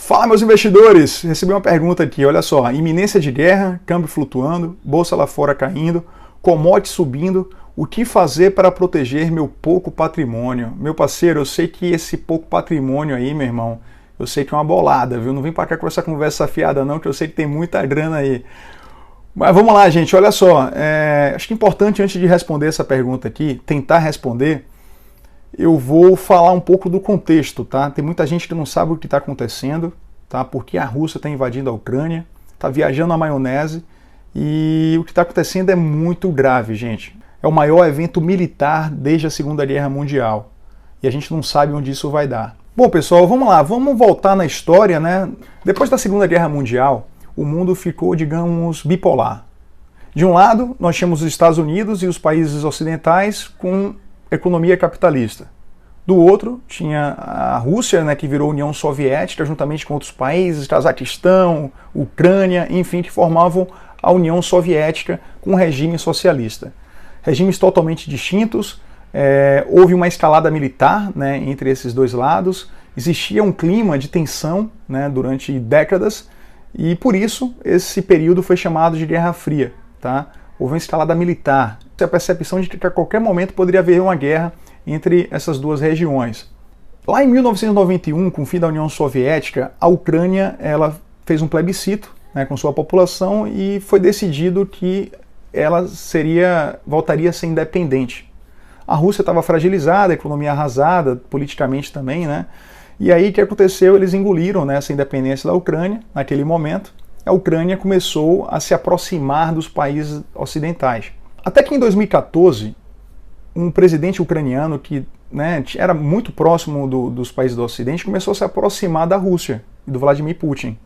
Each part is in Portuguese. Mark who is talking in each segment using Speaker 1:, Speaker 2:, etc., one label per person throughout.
Speaker 1: Fala, meus investidores! Recebi uma pergunta aqui, olha só, iminência de guerra, câmbio flutuando, bolsa lá fora caindo, commodity subindo, o que fazer para proteger meu pouco patrimônio? Meu parceiro, eu sei que esse pouco patrimônio aí, meu irmão, eu sei que é uma bolada, viu? Não vem para cá com essa conversa fiada não, que eu sei que tem muita grana aí. Mas vamos lá, gente, olha só, acho que é importante antes de responder essa pergunta aqui, tentar responder, eu vou falar um pouco do contexto, tá? Tem muita gente que não sabe o que está acontecendo, tá? Porque a Rússia está invadindo a Ucrânia, está viajando na maionese e o que está acontecendo é muito grave, gente. É o maior evento militar desde a Segunda Guerra Mundial e a gente não sabe onde isso vai dar. Bom, pessoal, vamos lá, vamos voltar na história, né? Depois da Segunda Guerra Mundial, o mundo ficou, digamos, bipolar. De um lado, nós tínhamos os Estados Unidos e os países ocidentais com economia capitalista. Do outro, tinha a Rússia, né, que virou União Soviética, juntamente com outros países, Cazaquistão, Ucrânia, enfim, que formavam a União Soviética com um regime socialista. Regimes totalmente distintos, houve uma escalada militar, né, entre esses dois lados, existia um clima de tensão, né, durante décadas, e por isso esse período foi chamado de Guerra Fria. Tá? Houve uma escalada militar, a percepção de que a qualquer momento poderia haver uma guerra entre essas duas regiões. Lá em 1991, com o fim da União Soviética, a Ucrânia ela fez um plebiscito, né, com sua população e foi decidido que ela voltaria a ser independente. A Rússia estava fragilizada, a economia arrasada, politicamente também, né? E aí o que aconteceu? Eles engoliram, né, essa independência da Ucrânia naquele momento. A Ucrânia começou a se aproximar dos países ocidentais. Até que em 2014, um presidente ucraniano que, né, era muito próximo dos países do Ocidente começou a se aproximar da Rússia e do Vladimir Putin.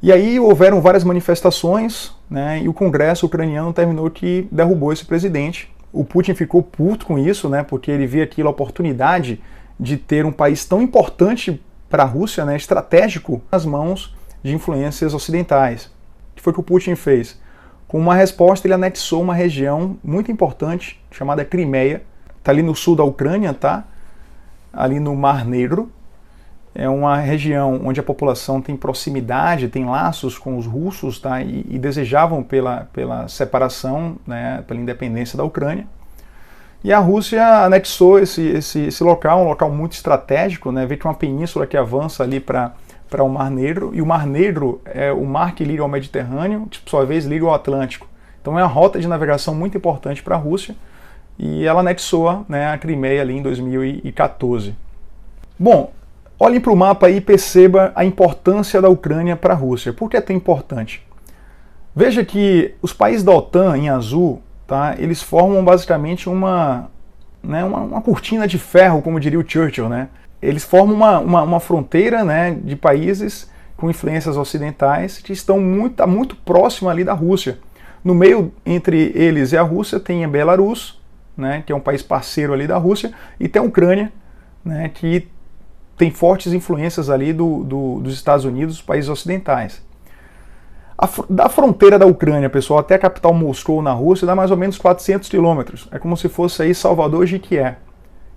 Speaker 1: E aí houveram várias manifestações, né, e o Congresso ucraniano terminou que derrubou esse presidente. O Putin ficou puto com isso, né, porque ele via aquilo a oportunidade de ter um país tão importante para a Rússia, né, estratégico, nas mãos de influências ocidentais. O que foi que o Putin fez? Com uma resposta, ele anexou uma região muito importante, chamada Crimeia. Está ali no sul da Ucrânia, tá? Ali no Mar Negro. É uma região onde a população tem proximidade, tem laços com os russos, tá? E desejavam pela separação, né? Pela independência da Ucrânia. E a Rússia anexou esse local, um local muito estratégico, né? Vê que é uma península que avança ali para o Mar Negro, e o Mar Negro é o mar que liga ao Mediterrâneo, que por sua vez liga ao Atlântico. Então é uma rota de navegação muito importante para a Rússia, e ela anexou, né, a Crimeia ali em 2014. Bom, olhem para o mapa aí e perceba a importância da Ucrânia para a Rússia. Por que é tão importante? Veja que os países da OTAN, em azul, tá, eles formam basicamente uma cortina de ferro, como diria o Churchill, né? Eles formam uma fronteira, né, de países com influências ocidentais que estão muito próximo ali da Rússia. No meio, entre eles e a Rússia, tem a Belarus, né, que é um país parceiro ali da Rússia, e tem a Ucrânia, né, que tem fortes influências ali dos Estados Unidos, dos países ocidentais. Da fronteira da Ucrânia, pessoal, até a capital Moscou, na Rússia, dá mais ou menos 400 quilômetros. É como se fosse aí Salvador e Jequié.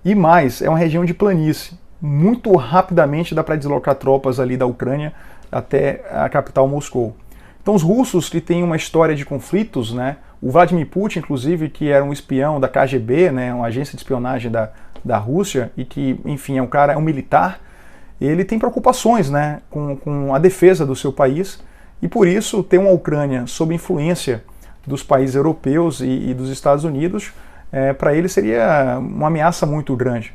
Speaker 1: E mais, é uma região de planície. Muito rapidamente dá para deslocar tropas ali da Ucrânia até a capital Moscou. Então os russos, que têm uma história de conflitos, né, o Vladimir Putin, inclusive, que era um espião da KGB, né, uma agência de espionagem da Rússia, e que, enfim, é um militar, ele tem preocupações, né, com a defesa do seu país, e por isso ter uma Ucrânia sob influência dos países europeus e dos Estados Unidos, para ele seria uma ameaça muito grande.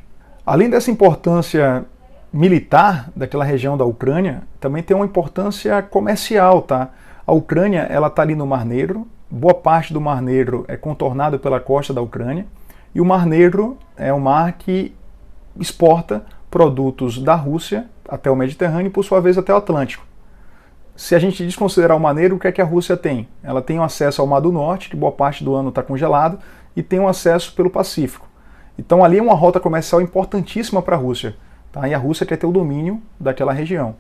Speaker 1: Além dessa importância militar daquela região da Ucrânia, também tem uma importância comercial, tá? A Ucrânia, ela está ali no Mar Negro, boa parte do Mar Negro é contornado pela costa da Ucrânia, e o Mar Negro é um mar que exporta produtos da Rússia até o Mediterrâneo e, por sua vez, até o Atlântico. Se a gente desconsiderar o Mar Negro, o que é que a Rússia tem? Ela tem um acesso ao Mar do Norte, que boa parte do ano está congelado, e tem um acesso pelo Pacífico. Então ali é uma rota comercial importantíssima para a Rússia, tá? E a Rússia quer ter o domínio daquela região.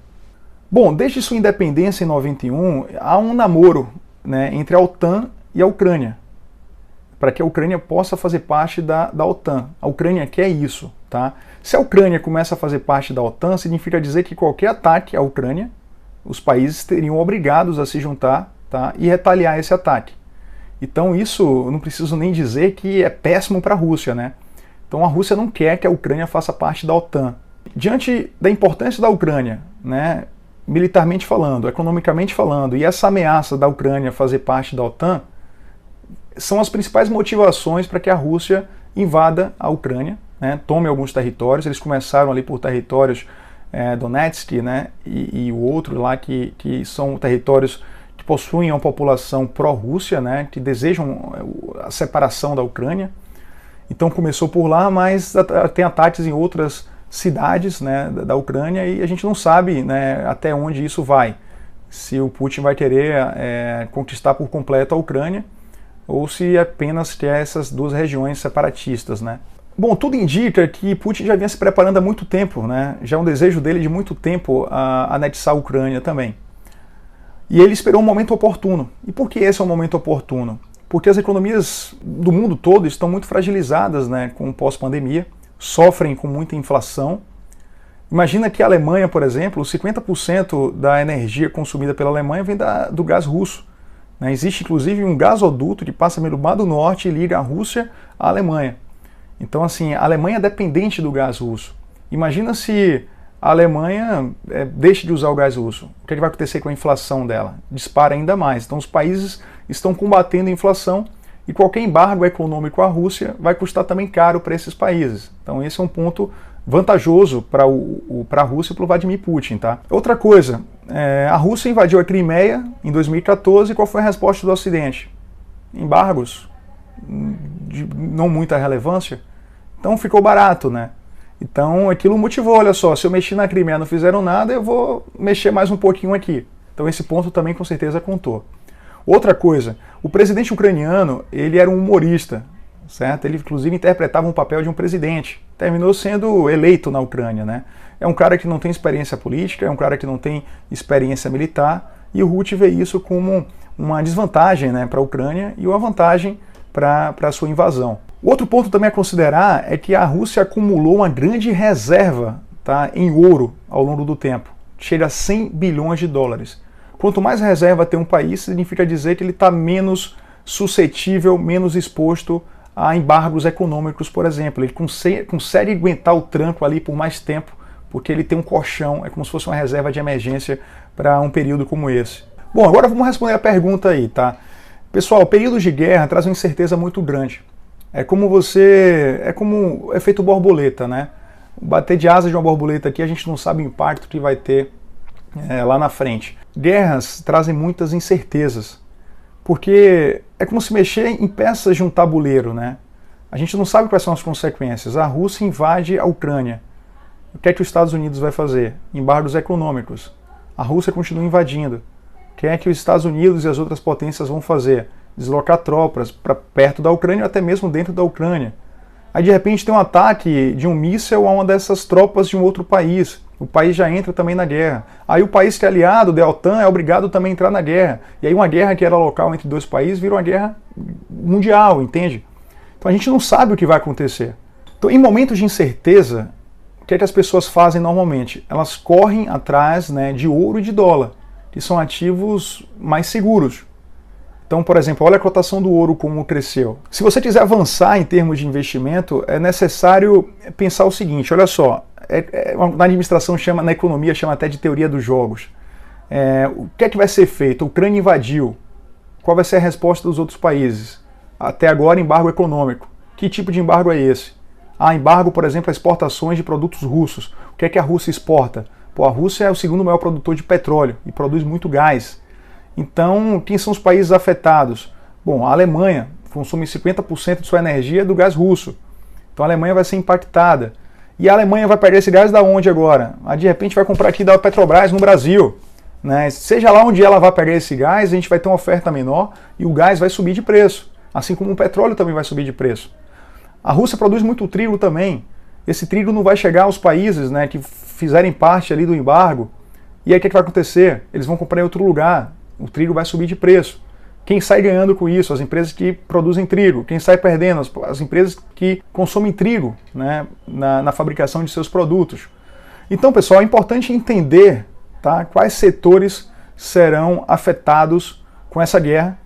Speaker 1: Bom, desde sua independência em 91, há um namoro, né, entre a OTAN e a Ucrânia. para que a Ucrânia possa fazer parte da OTAN. A Ucrânia quer isso, tá? Se a Ucrânia começa a fazer parte da OTAN, significa dizer que qualquer ataque à Ucrânia, os países seriam obrigados a se juntar, tá, e retaliar esse ataque. Então isso, eu não preciso nem dizer que é péssimo para a Rússia, né? Então a Rússia não quer que a Ucrânia faça parte da OTAN. Diante da importância da Ucrânia, né, militarmente falando, economicamente falando, e essa ameaça da Ucrânia fazer parte da OTAN, são as principais motivações para que a Rússia invada a Ucrânia, né, tome alguns territórios. Eles começaram ali por territórios Donetsk, né, e o outro lá que são territórios que possuem uma população pró-Rússia, né, que desejam a separação da Ucrânia. Então começou por lá, mas tem ataques em outras cidades, né, da Ucrânia, e a gente não sabe, né, até onde isso vai. Se o Putin vai querer conquistar por completo a Ucrânia, ou se apenas quer essas duas regiões separatistas, né? Bom, tudo indica que Putin já vinha se preparando há muito tempo, né? Já é um desejo dele de muito tempo a anexar a Ucrânia também. E ele esperou um momento oportuno. E por que esse é um momento oportuno? Porque as economias do mundo todo estão muito fragilizadas, né, com o pós-pandemia, sofrem com muita inflação. Imagina que a Alemanha, por exemplo, 50% da energia consumida pela Alemanha vem do gás russo. Né? Existe inclusive um gasoduto que passa pelo Mar do Norte e liga a Rússia à Alemanha. Então, assim, a Alemanha é dependente do gás russo. Imagina se a Alemanha deixa de usar o gás russo. O que vai acontecer com a inflação dela? Dispara ainda mais. Então, os países estão combatendo a inflação e qualquer embargo econômico à Rússia vai custar também caro para esses países. Então, esse é um ponto vantajoso para a Rússia e para o Vladimir Putin. Tá? Outra coisa, a Rússia invadiu a Crimeia em 2014 e qual foi a resposta do Ocidente? Embargos de não muita relevância. Então ficou barato, né? Então aquilo motivou, olha só, se eu mexi na Crimeia e não fizeram nada, eu vou mexer mais um pouquinho aqui. Então esse ponto também com certeza contou. Outra coisa, o presidente ucraniano, ele era um humorista, certo? Ele inclusive interpretava um papel de um presidente. Terminou sendo eleito na Ucrânia, né? É um cara que não tem experiência política, é um cara que não tem experiência militar, e o Putin vê isso como uma desvantagem, né, para a Ucrânia e uma vantagem para a sua invasão. Outro ponto também a considerar é que a Rússia acumulou uma grande reserva, tá, em ouro ao longo do tempo. Chega a 100 bilhões de dólares. Quanto mais reserva tem um país, significa dizer que ele está menos suscetível, menos exposto a embargos econômicos, por exemplo. Ele consegue aguentar o tranco ali por mais tempo, porque ele tem um colchão, é como se fosse uma reserva de emergência para um período como esse. Bom, agora vamos responder a pergunta aí, tá? Pessoal, períodos de guerra trazem uma incerteza muito grande. É como o efeito borboleta, né? Bater de asa de uma borboleta aqui, a gente não sabe o impacto que vai ter lá na frente. Guerras trazem muitas incertezas, porque é como se mexer em peças de um tabuleiro, né? A gente não sabe quais são as consequências. A Rússia invade a Ucrânia. O que é que os Estados Unidos vai fazer? Embargos econômicos. A Rússia continua invadindo. O que é que os Estados Unidos e as outras potências vão fazer? Deslocar tropas para perto da Ucrânia ou até mesmo dentro da Ucrânia. Aí de repente tem um ataque de um míssil a uma dessas tropas de um outro país. O país já entra também na guerra. Aí o país que é aliado da OTAN é obrigado também a entrar na guerra. E aí uma guerra que era local entre dois países vira uma guerra mundial, entende? Então a gente não sabe o que vai acontecer. Então em momentos de incerteza, o que é que as pessoas fazem normalmente? Elas correm atrás, né, de ouro e de dólar, que são ativos mais seguros. Então, por exemplo, olha a cotação do ouro como cresceu. Se você quiser avançar em termos de investimento, é necessário pensar o seguinte, olha só, na administração na economia chama até de teoria dos jogos. O que é que vai ser feito? A Ucrânia invadiu. Qual vai ser a resposta dos outros países? Até agora, embargo econômico. Que tipo de embargo é esse? Embargo, por exemplo, a exportações de produtos russos. O que é que a Rússia exporta? A Rússia é o segundo maior produtor de petróleo e produz muito gás. Então, quem são os países afetados? Bom, a Alemanha consome 50% de sua energia do gás russo. Então a Alemanha vai ser impactada. E a Alemanha vai pegar esse gás da onde agora? De repente vai comprar aqui da Petrobras no Brasil. Né? Seja lá onde ela vai pegar esse gás, a gente vai ter uma oferta menor e o gás vai subir de preço. Assim como o petróleo também vai subir de preço. A Rússia produz muito trigo também. Esse trigo não vai chegar aos países, né, que fizerem parte ali do embargo. E aí o que vai acontecer? Eles vão comprar em outro lugar. O trigo vai subir de preço. Quem sai ganhando com isso? As empresas que produzem trigo. Quem sai perdendo? As empresas que consomem trigo, né, na fabricação de seus produtos. Então, pessoal, é importante entender, tá, quais setores serão afetados com essa guerra.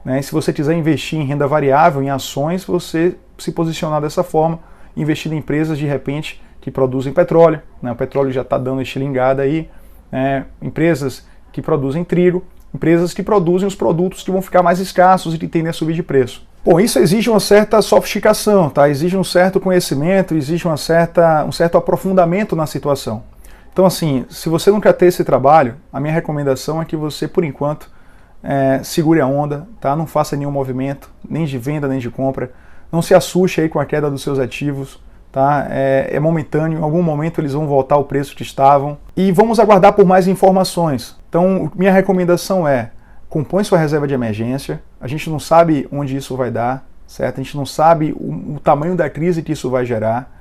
Speaker 1: Né? Se você quiser investir em renda variável, em ações, você se posicionar dessa forma, investir em empresas, de repente, que produzem petróleo. Né? O petróleo já está dando estilingada aí. Empresas que produzem trigo, empresas que produzem os produtos que vão ficar mais escassos e que tendem a subir de preço. Bom, isso exige uma certa sofisticação, tá? Exige um certo conhecimento, exige um certo aprofundamento na situação. Então, assim, se você não quer ter esse trabalho, a minha recomendação é que você, por enquanto, segure a onda, tá? Não faça nenhum movimento, nem de venda, nem de compra. Não se assuste aí com a queda dos seus ativos. Tá? É momentâneo, em algum momento eles vão voltar ao preço que estavam. E vamos aguardar por mais informações. Então, minha recomendação é, compõe sua reserva de emergência. A gente não sabe onde isso vai dar, certo? A gente não sabe o tamanho da crise que isso vai gerar.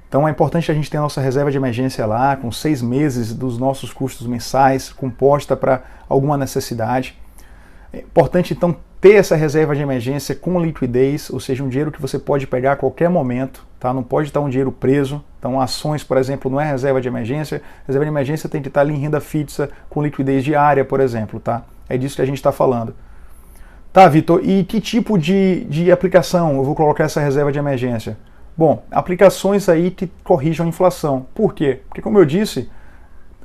Speaker 1: Então é importante a gente ter a nossa reserva de emergência lá, com 6 meses dos nossos custos mensais, composta para alguma necessidade. É importante, então, ter essa reserva de emergência com liquidez, ou seja, um dinheiro que você pode pegar a qualquer momento, tá? Não pode estar um dinheiro preso. Então, ações, por exemplo, não é reserva de emergência. Reserva de emergência tem que estar ali em renda fixa, com liquidez diária, por exemplo, tá? É disso que a gente está falando. Tá, Vitor, e que tipo de aplicação eu vou colocar essa reserva de emergência? Bom, aplicações aí que corrijam a inflação. Por quê? Porque, como eu disse,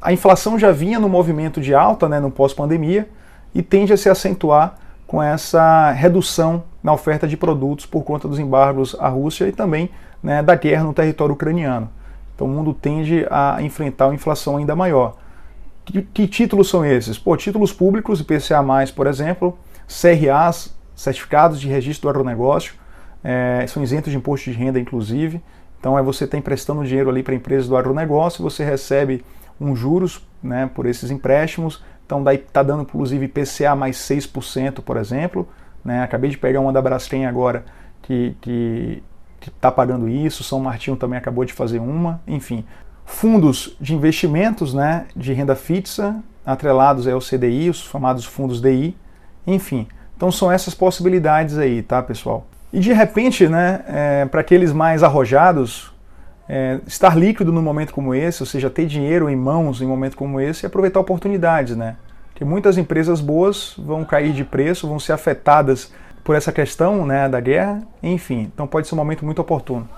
Speaker 1: a inflação já vinha no movimento de alta, né, no pós-pandemia, e tende a se acentuar com essa redução na oferta de produtos por conta dos embargos à Rússia e também, né, da guerra no território ucraniano. Então o mundo tende a enfrentar uma inflação ainda maior. Que títulos são esses? Pô, títulos públicos, IPCA+, por exemplo, CRAs, Certificados de Registro do Agronegócio, são isentos de imposto de renda, inclusive. Então você está emprestando dinheiro ali para empresas do agronegócio, você recebe uns juros, né, por esses empréstimos. Então daí está dando, inclusive, IPCA mais 6%, por exemplo. Né? Acabei de pegar uma da Braskem agora que está pagando isso. São Martinho também acabou de fazer uma. Enfim, fundos de investimentos, né, de renda fixa, atrelados ao CDI, os famosos fundos DI. Enfim, então são essas possibilidades aí, tá, pessoal? E de repente, né, para aqueles mais arrojados, estar líquido num momento como esse, ou seja, ter dinheiro em mãos em um momento como esse e aproveitar oportunidades, né? Porque muitas empresas boas vão cair de preço, vão ser afetadas por essa questão, né, da guerra, enfim, então pode ser um momento muito oportuno.